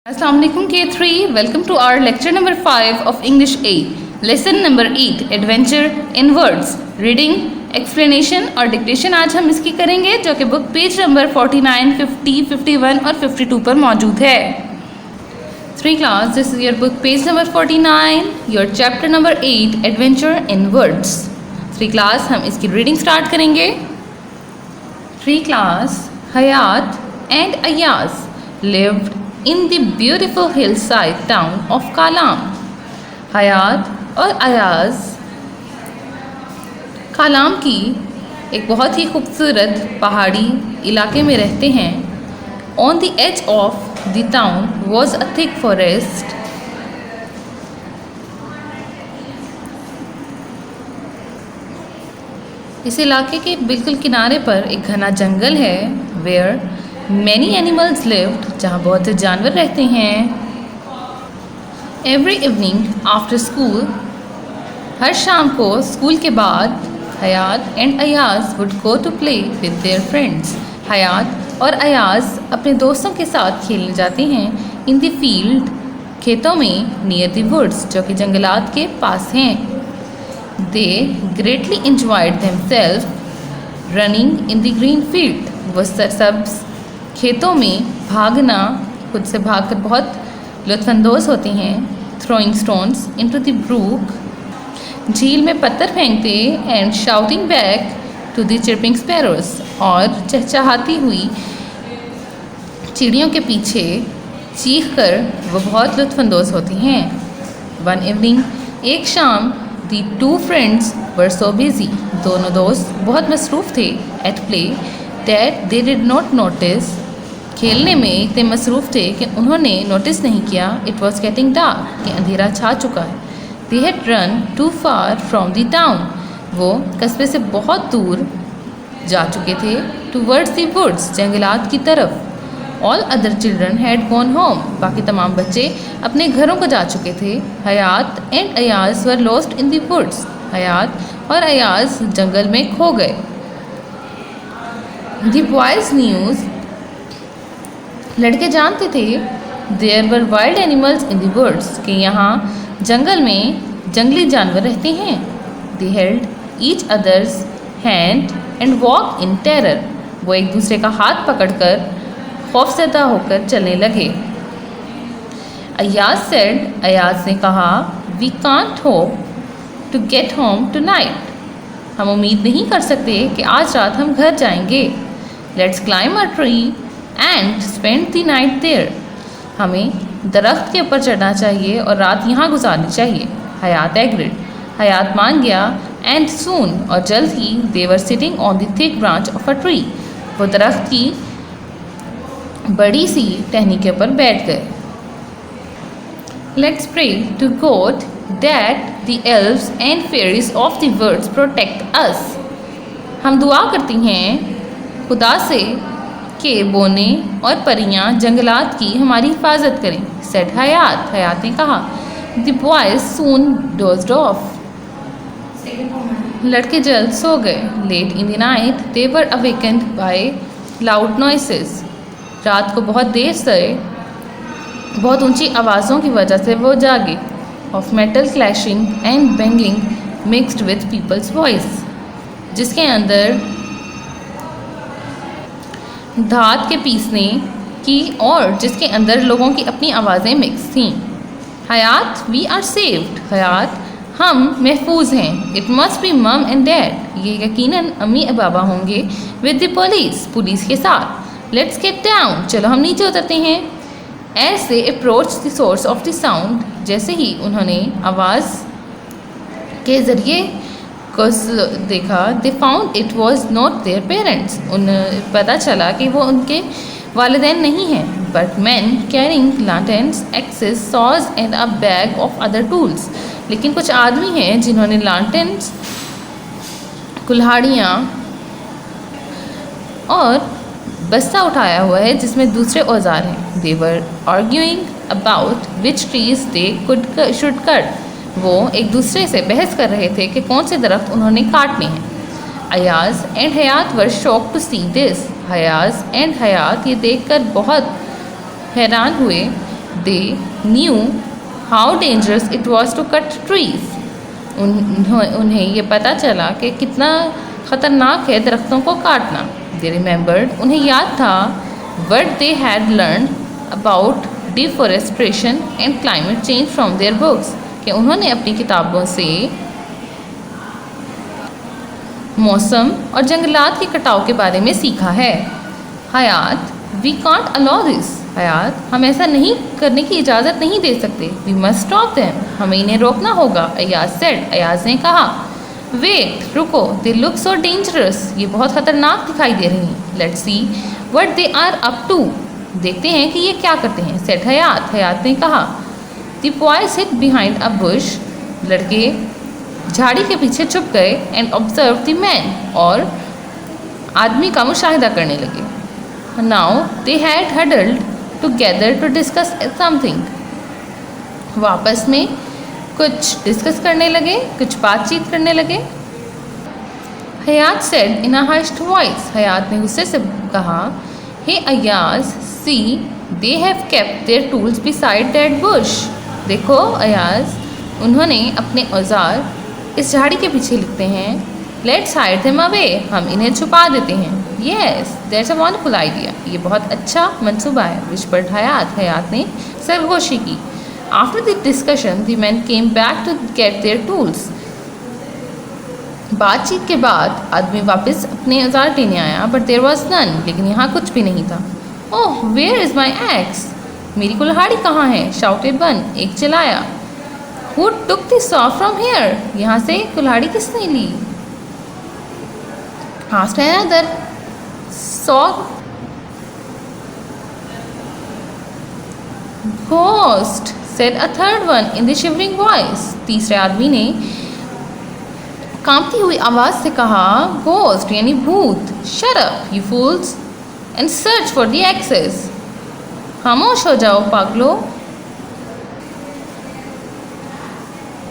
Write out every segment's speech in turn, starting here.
Assalamualaikum K3, welcome to our lecture number 5 of English 8, lesson number 8, adventure in words, reading, explanation और dictation आज हम इसकी करेंगे जो कि बुक पेज नंबर 49, 50, 51 और 52 पर मौजूद है। 3 class, this is your book page number 49, your chapter number 8, adventure in words। 3 class, हम इसकी reading start करेंगे। 3 class, Hayat and Ayaz lived in the beautiful hillside town of Kalam. हयात और अयाज कालाम की एक बहुत ही खूबसूरत पहाड़ी इलाके में रहते हैं। On the edge of the town was a thick forest. इस इलाके के बिल्कुल किनारे पर एक घना जंगल है। वेयर मैनी एनिमल्स लिव्ड, जहाँ बहुत से जानवर रहते हैं। एवरी इवनिंग आफ्टर स्कूल, हर शाम को स्कूल के बाद Hayat and Ayaz would go to play with their friends. Hayat और अयाज अपने दोस्तों के साथ खेलने जाते हैं। इन द फील्ड, खेतों में। नियर द वुड्स, जो कि जंगलात के पास हैं। They greatly enjoyed themselves running in the green field. वो सब खेतों में भागना, खुद से भागकर बहुत लुत्फानंदोज़ होती हैं। Throwing stones into the brook, झील में पत्थर फेंकते। And shouting back to the chirping sparrows, और चहचहाती हुई चिड़ियों के पीछे चीख कर वो बहुत लुत्फानंदोज़ होती हैं। वन इवनिंग, एक शाम, the 2 friends were so busy, दोनों दोस्त बहुत मसरूफ़ थे। At play that they did not notice, खेलने में इतने मसरूफ़ थे कि उन्होंने नोटिस नहीं किया। इट वॉज गेटिंग डार्क, कि अंधेरा छा चुका है। They had run too far from the town, वो कस्बे से बहुत दूर जा चुके थे। टूवर्ड्स द वुड्स, जंगलात की तरफ। All other children had gone home, बाकी तमाम बच्चे अपने घरों को जा चुके थे। Hayat and Ayaz were lost in the woods, Hayat और अयाज जंगल में खो गए। द बॉयज़ न्यूज़, लड़के जानते थे। There were wild animals in the woods, कि यहाँ जंगल में जंगली जानवर रहते हैं। They held each others hand and walk in terror, वो एक दूसरे का हाथ पकड़कर खौफज़दा होकर चलने लगे। अयाज सेड, अयाज ने कहा, we can't hope to get home tonight, हम उम्मीद नहीं कर सकते कि आज रात हम घर जाएंगे। Let's climb a tree and spend the night there, हमें दरख्त के ऊपर चढ़ना चाहिए और रात यहाँ गुजारनी चाहिए। हयात एग्रीड, हयात मान गया। एंड सून, और जल्द ही, they were sitting on the thick branch of a tree, वो दरख्त की बड़ी सी टहनी के ऊपर बैठ गए। Let's pray to God that the elves and fairies of the words protect us, हम दुआ करती हैं खुदा से कि बोने और परियां जंगलात की हमारी हिफाजत करें। सेड हयात, हयात ने कहा। The boys soon dozed off, लड़के जल्द सो गए। Late in the night they were awakened by loud noises, रात को बहुत देर से बहुत ऊंची आवाज़ों की वजह से वो जागे। Of metal clashing and banging mixed with people's voice, जिसके अंदर धात के पीसने की और जिसके अंदर लोगों की अपनी आवाज़ें मिक्स थीं। हयात, वी आर सेव्ड, हयात, हम महफूज हैं। इट मस्ट बी मम एंड डैड, ये यकीनन अम्मी और बाबा होंगे। विद द पुलिस, पुलिस के साथ। लेट्स गेट डाउन, चलो हम नीचे उतरते हैं। As they approach the source of the sound, जैसे ही उन्होंने आवाज़ के ज़रिए को देखा, they found it was not their parents, उन्हें पता चला कि वो उनके वालिदैन नहीं हैं। But men carrying lanterns, axes, saws and a bag of other tools, लेकिन कुछ आदमी हैं जिन्होंने लैंटर्न्स, कुल्हाड़ियाँ और बस्ता उठाया हुआ है जिसमें दूसरे औजार हैं। They were arguing about which trees they should cut, वो एक दूसरे से बहस कर रहे थे कि कौन से दरख्त उन्होंने काटने हैं। Ayaz and Hayat were shocked to see this, Ayaz and Hayat ये देखकर बहुत हैरान हुए। They knew how dangerous it was to cut trees. उन्हें ये पता चला कि कितना ख़तरनाक है दरख्तों को काटना। दे रिमेंबर्ड, उन्हें याद था what they had learned about deforestation and climate change from their books, कि उन्होंने अपनी किताबों से मौसम और जंगलात के कटाव के बारे में सीखा है। हयात, वी कांट अलाउ दिस। हयात, हम ऐसा नहीं करने की इजाज़त नहीं दे सकते। वी मस्ट स्टॉप देम, हमें इन्हें रोकना होगा। अयाज सेड, अयाज ने कहा। वेट, रुको, दे लुक सो डेंजरस, ये बहुत ख़तरनाक दिखाई दे रही हैं। Let's see what they are up to, देखते हैं कि ये क्या करते हैं। सेड हयात, हयात ने कहा। The boys hid behind a bush, लड़के झाड़ी के पीछे छुप गए। एंड ऑब्जर्व द मैन, और आदमी का मुशाहिदा करने लगे। Now they had huddled together to discuss something, वो आपस में कुछ डिस्कस करने लगे, कुछ बातचीत करने लगे। Hayat said in a hushed voice, Hayat ने गुस्से से कहा, hey Ayaz, see they have kept their tools beside that bush. देखो अयाज, उन्होंने अपने औजार इस झाड़ी के पीछे लिखते हैं। लेट्स हाइड देम अवे, हम इन्हें छुपा देते हैं। Yes that's a wonderful idea, ये बहुत अच्छा मंसूबा है। विस्पर्ड हयात, हयात ने सरगोशी की। After the discussion the man came back to get their tools, बातचीत के बाद आदमी वापस अपने औजार लेने आया। बट देयर वॉज नन, लेकिन यहाँ कुछ भी नहीं था। Oh where is my axe, मेरी कुल्हाड़ी कहाँ है? शाउटेड वन, एक चिल्लाया। Who took the saw from here, यहाँ से कुल्हाड़ी किसने ली? Asked another, saw ghost, said a third one in the shivering voice. तीसरे आदमी ने कांपती हुई आवाज़ से कहा, घोस्ट यानी भूत। Shut up you fools and search for the axes, खामोश हो जाओ पागलों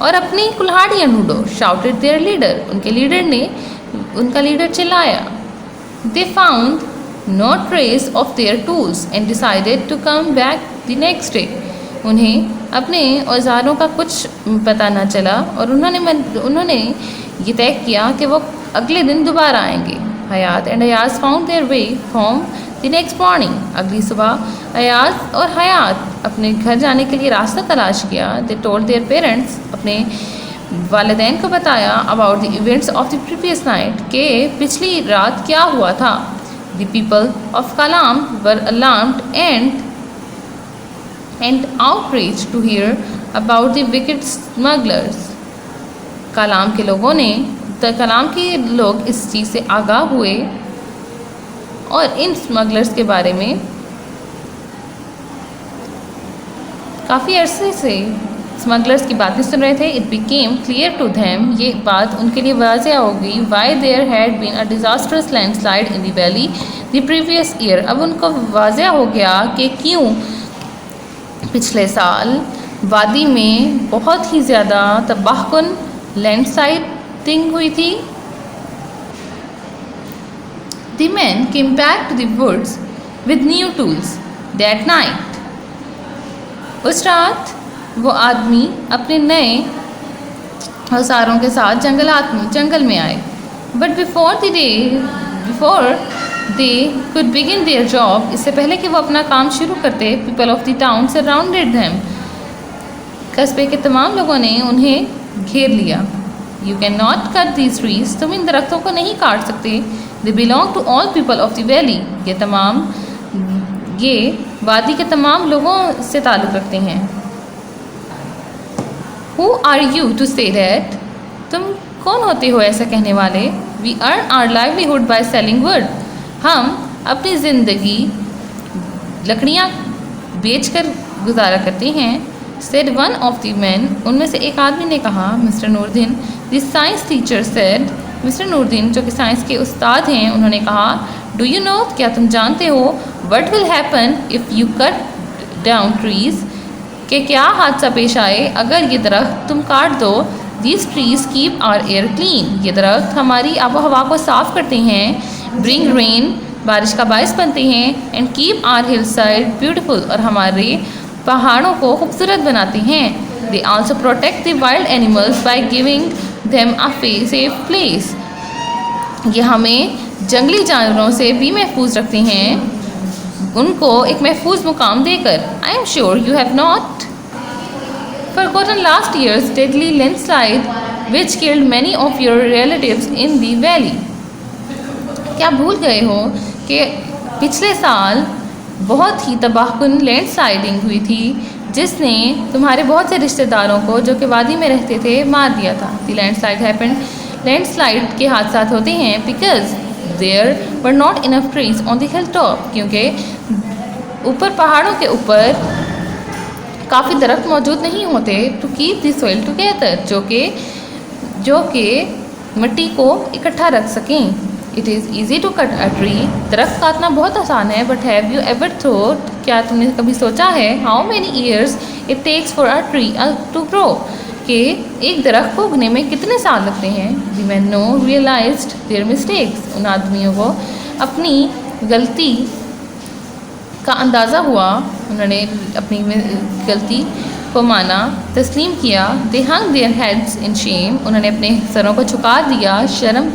और अपनी कुल्हाड़ियाँ ढूंढो। शाउटेड देयर लीडर, उनका लीडर चिल्लाया। They found no trace of their tools and decided to come back the next day. उन्हें अपने औजारों का कुछ पता न चला और उन्होंने ये तय किया कि वो अगले दिन दोबारा आएंगे। Hayat and Ayaz found their way home the next morning. अगली सुबह अयाज और हयात अपने घर जाने के लिए रास्ता तलाश किया। दे टोल्ड देयर पेरेंट्स, अपने वालिदैन को बताया about the events of the previous night, के पिछली रात क्या हुआ था। The people of Kalam were alarmed and outraged to hear about the wicked smugglers। कलाम के लोग इस चीज़ से आगाह हुए और इन स्मगलर्स के बारे में काफ़ी अरसे से स्मगलर्स की बातें सुन रहे थे। It became clear to them, ये बात उनके लिए वाज़ेह हो गई। Why there had been a disastrous landslide in the valley the previous year, अब उनको वाज़ेह हो गया कि क्यों पिछले साल वादी में बहुत ही ज़्यादा तबाहकुन लैंडस्लाइडिंग हुई थी। The men came back to the woods with new tools that night। उस रात वो आदमी अपने नए औजारों के साथ जंगल में आए। But before they could begin their job, इससे पहले कि वो अपना काम शुरू करते, people of the town surrounded them। कस्बे के तमाम लोगों ने उन्हें घेर लिया। You cannot cut these trees, तुम इन दरख्तों को नहीं काट सकते। They belong to all people of the valley, ये वादी के तमाम लोगों से ताल्लुक़ रखते हैं। Who are you to say that? तुम कौन होते हो ऐसा कहने वाले? We earn our livelihood by selling wood। हम अपनी ज़िंदगी लकड़ियाँ बेचकर गुजारा करते हैं। Said one of the men, उनमें से एक आदमी ने कहा, mister Nureddin, the science teacher said, mister Nureddin जो कि साइंस के उस्ताद हैं, उन्होंने कहा, डू यू नो, क्या तुम जानते हो, what will happen if you cut down trees, कि क्या हादसा पेश आए अगर ये दरख्त तुम काट दो। These trees keep our air clean, ये दरख्त हमारी आबो हवा को साफ़ करते हैं। Bring rain, बारिश का बायस बनते हैं। And keep our hillside beautiful, और हमारे पहाड़ों को खूबसूरत बनाते हैं। They also protect the wild animals by giving them a safe place. ये हमें जंगली जानवरों से भी महफूज रखते हैं, उनको एक महफूज मुकाम देकर। I am sure you have not forgotten last year's deadly landslide which killed many of your relatives in the valley. क्या भूल गए हो कि पिछले साल बहुत ही तबाहकुन लैंडस्लाइडिंग हुई थी जिसने तुम्हारे बहुत से रिश्तेदारों को जो कि वादी में रहते थे मार दिया था। The landslide happened. लैंडस्लाइड के हादसात होते हैं because there were not enough trees on the hilltop, क्योंकि ऊपर पहाड़ों के ऊपर काफ़ी दरख्त मौजूद नहीं होते to keep the soil together, जो कि मिट्टी को इकट्ठा रख सकें। It is easy to cut a tree, दरख्त काटना बहुत आसान है, but have you ever thought, क्या तुमने कभी सोचा है, how many years it takes for a tree to grow, कि एक दरख्त को उगने में कितने साल लगते हैं। The man now realised their mistakes, उन आदमियों को अपनी गलती का अंदाज़ा हुआ, उन्होंने अपनी गलती को माना, तस्लीम किया। दे hung their heads in Shem, उन्होंने अपने सरों को झुका दिया शर्म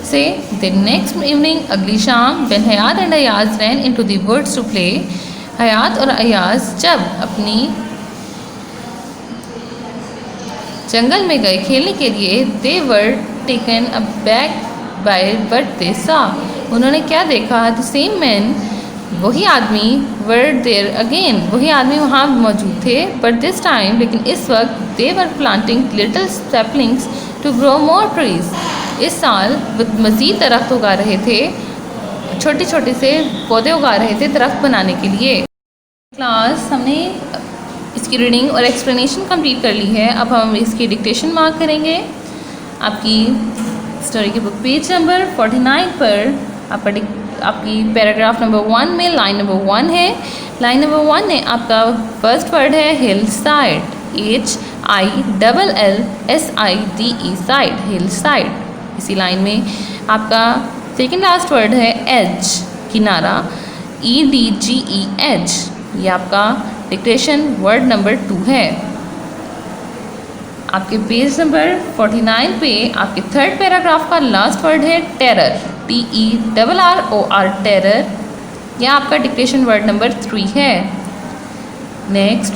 से। द नेक्स्ट इवनिंग, अगली शाम, when Hayat and Ayaz ran into the woods to play, Hayat और अयाज जब अपनी जंगल में गए खेलने के लिए, they were taken aback by what they saw, उन्होंने क्या देखा। द सेम मैन, वही आदमी, वर देयर अगेन, वही आदमी वहाँ मौजूद थे, बट दिस टाइम, लेकिन इस वक्त, they were planting little saplings to grow more trees, इस साल मज़ीद दरख्त उगा रहे थे, छोटे छोटे से पौधे उगा रहे थे दरख्त बनाने के लिए। क्लास हमने इसकी रीडिंग और एक्सप्लेनेशन कंप्लीट कर ली है। अब हम इसकी डिक्टेशन मार्क करेंगे। आपकी स्टोरी के बुक पेज नंबर 49 पर आपकी पैराग्राफ नंबर 1 में लाइन नंबर 1 है। लाइन नंबर 1 में आपका फर्स्ट वर्ड है hill side, HILLSIDE side, hill side. इसी लाइन में आपका सेकेंड लास्ट वर्ड है एज, किनारा, EDGE, ये आपका डिक्टेशन वर्ड नंबर 2 है। आपके पेज नंबर 49 पे आपके थर्ड पैराग्राफ का लास्ट वर्ड है टेरर, TERROR, टेरर, यह आपका डिक्टेशन वर्ड नंबर 3 है। नेक्स्ट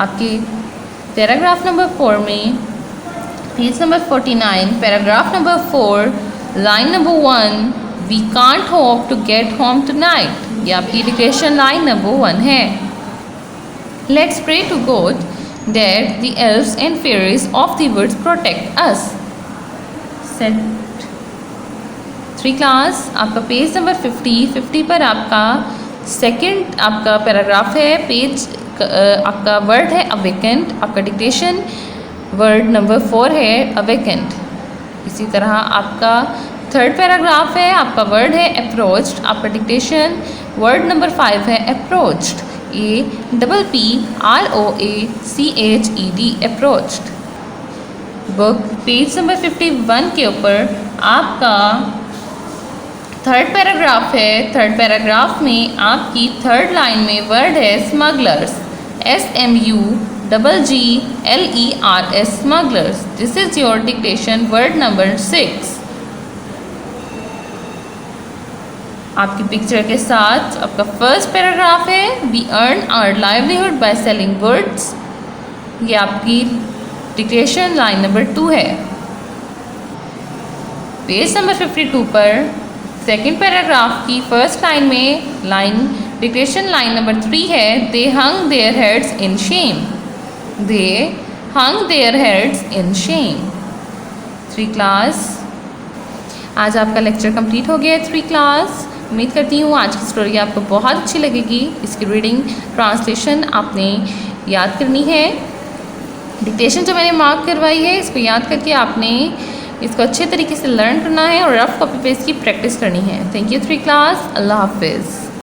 आपके पैराग्राफ नंबर 4 में, page number 49, paragraph number 4, line number 1, we can't hope to get home tonight, यह आपकी डिक्टेशन लाइन नंबर 1 है। Let's pray to God that the elves and fairies of the woods protect us. Set 3 class, आपका page number 50 पर आपका second आपका paragraph है, page आपका word है अवेकेंट, आपका डिक्टेशन वर्ड नंबर 4 है अवेकेंट। इसी तरह आपका थर्ड पैराग्राफ है, आपका वर्ड है अप्रोच्ड, आपका डिक्टेशन वर्ड नंबर 5 है approached, APPROACHED, approached. Book page number 51 के ऊपर आपका थर्ड पैराग्राफ है। थर्ड पैराग्राफ में आपकी थर्ड लाइन में वर्ड है smugglers, SMUGGLERS, smugglers. This is your dictation word number 6। आपकी पिक्चर के साथ आपका फर्स्ट पैराग्राफ है we earn our livelihood by selling goods, ये आपकी डिक्टेशन लाइन नंबर 2 है। पेज नंबर 52 पर सेकंड पैराग्राफ की फर्स्ट लाइन में लाइन डिक्टेशन लाइन नंबर 3 है they hung their heads in shame, they hung their heads in shame. 3 class, आज आपका lecture complete हो गया है 3 क्लास। उम्मीद करती हूँ आज की स्टोरी आपको बहुत अच्छी लगेगी। इसकी रीडिंग ट्रांसलेशन आपने याद करनी है। डिक्टेशन जो मैंने मार्क करवाई है इसको याद करके आपने इसको अच्छे तरीके से लर्न करना है और रफ कॉपी पे इसकी प्रैक्टिस करनी है। Thank you 3 class. अल्लाह हाफिज़।